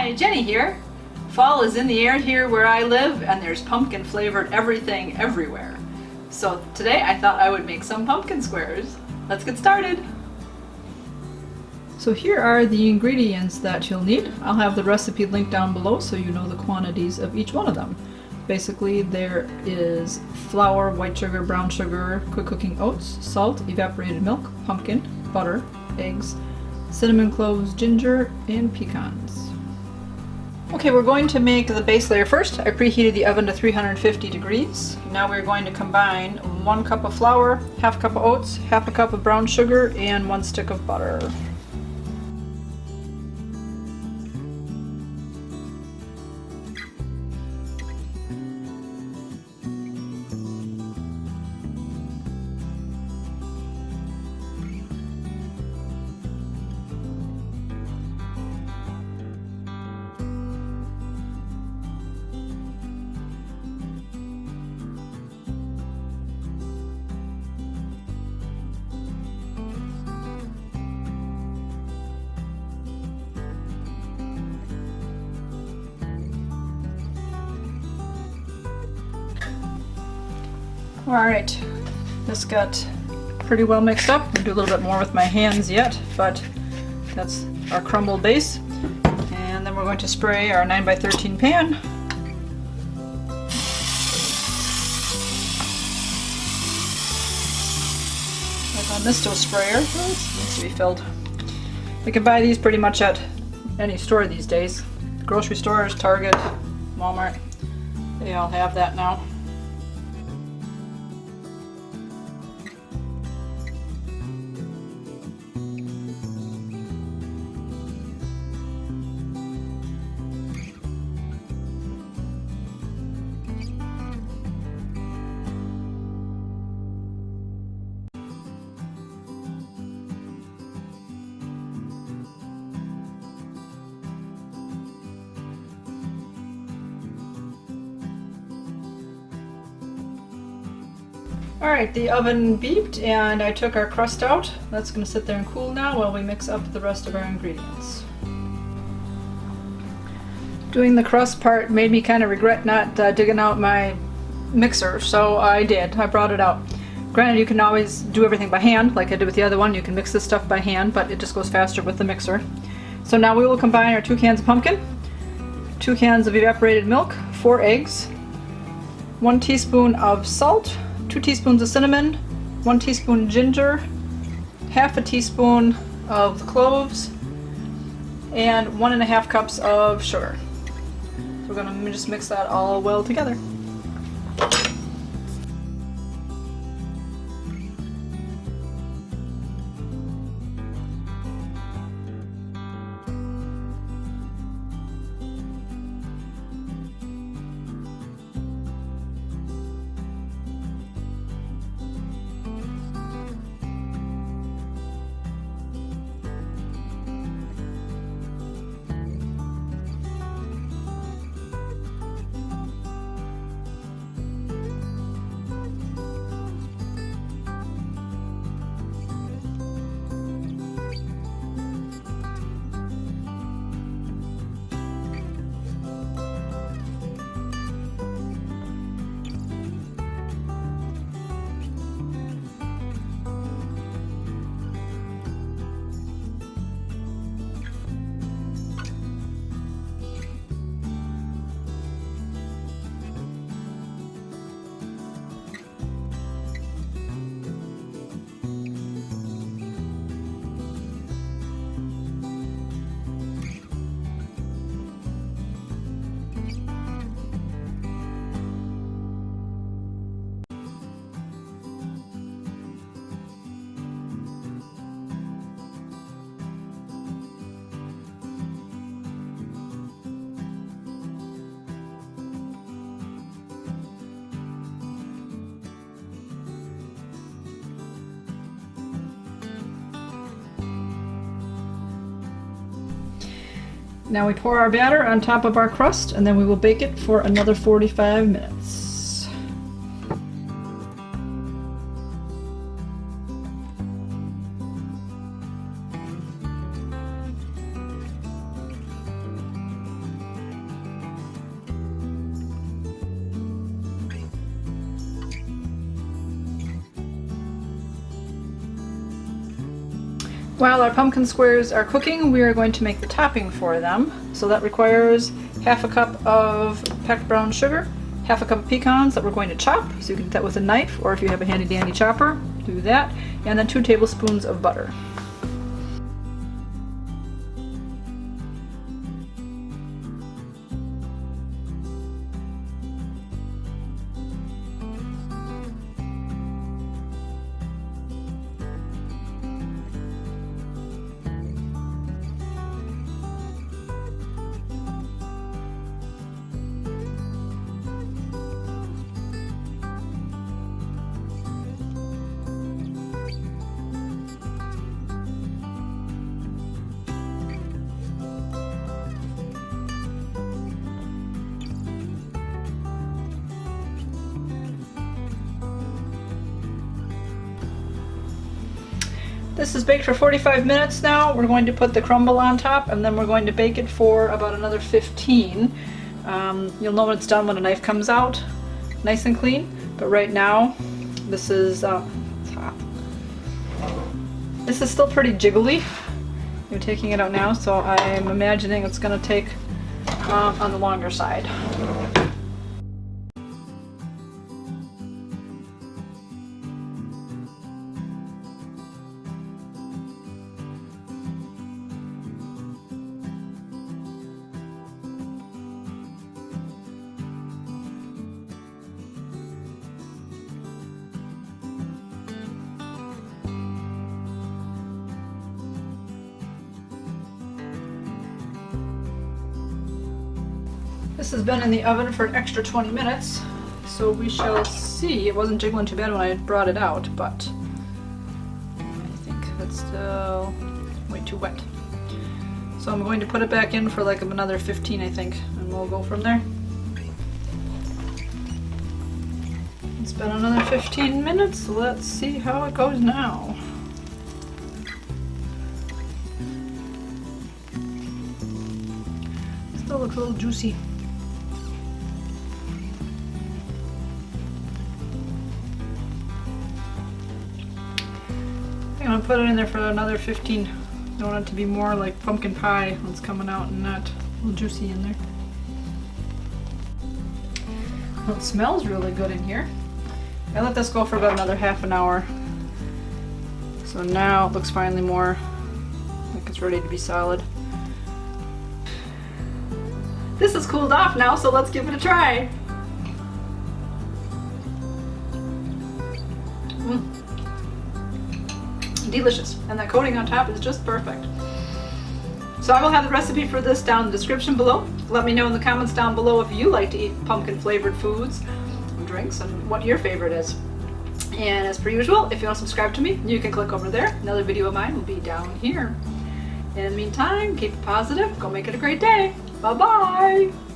Hi, Jenny here. Fall is in the air here where I live, and there's pumpkin flavored everything everywhere. So today I thought I would make some pumpkin squares. Let's get started. So here are the ingredients that you'll need. I'll have the recipe linked down below so you know the quantities of each one of them. Basically there is flour, white sugar, brown sugar, quick cooking oats, salt, evaporated milk, pumpkin, butter, eggs, cinnamon, cloves, ginger, and pecans. Okay, we're going to make the base layer first. I preheated the oven to 350 degrees. Now we're going to combine 1 cup of flour, half cup of oats, half a cup of brown sugar, and 1 stick of butter. Alright, this got pretty well mixed up. I'll do a little bit more with my hands yet, but that's our crumble base. And then we're going to spray our 9x13 pan. Like on this sprayer, this needs to be filled. You can buy these pretty much at any store these days. Grocery stores, Target, Walmart, they all have that now. Alright, the oven beeped and I took our crust out. That's going to sit there and cool now while we mix up the rest of our ingredients. Doing the crust part made me kind of regret not digging out my mixer, so I did. I brought it out. Granted, you can always do everything by hand, like I did with the other one. You can mix this stuff by hand, but it just goes faster with the mixer. So now we will combine our 2 cans of pumpkin, 2 cans of evaporated milk, 4 eggs, 1 teaspoon of salt, 2 teaspoons of cinnamon, 1 teaspoon ginger, half a teaspoon of the cloves, and 1.5 cups of sugar. So we're going to just mix that all well together. Now we pour our batter on top of our crust and then we will bake it for another 45 minutes. While our pumpkin squares are cooking, we are going to make the topping for them. So that requires half a cup of packed brown sugar, half a cup of pecans that we're going to chop, so you can do that with a knife, or if you have a handy dandy chopper, do that, and then 2 tablespoons of butter. This is baked for 45 minutes now. We're going to put the crumble on top, and then we're going to bake it for about another 15. You'll know when it's done when a knife comes out, nice and clean. But right now, this is this is still pretty jiggly. You're taking it out now, so I'm imagining it's going to take on the longer side. This has been in the oven for an extra 20 minutes, so we shall see. It wasn't jiggling too bad when I brought it out, but I think that's still way too wet. So I'm going to put it back in for like another 15, I think, and we'll go from there. It's been another 15 minutes, so let's see how it goes now. Still looks a little juicy. I'm gonna put it in there for another 15. I want it to be more like pumpkin pie when it's coming out and not a little juicy in there. Well, it smells really good in here. I let this go for about another half an hour. So now it looks finally more like it's ready to be solid. This is cooled off now, so let's give it a try. Delicious, and that coating on top is just perfect. So I will have the recipe for this down in the description below. Let me know in the comments down below if you like to eat pumpkin flavored foods and drinks and what your favorite is. And as per usual, if you want to subscribe to me, you can click over there. Another video of mine will be down here. In the meantime, keep it positive, go make it a great day. Bye bye!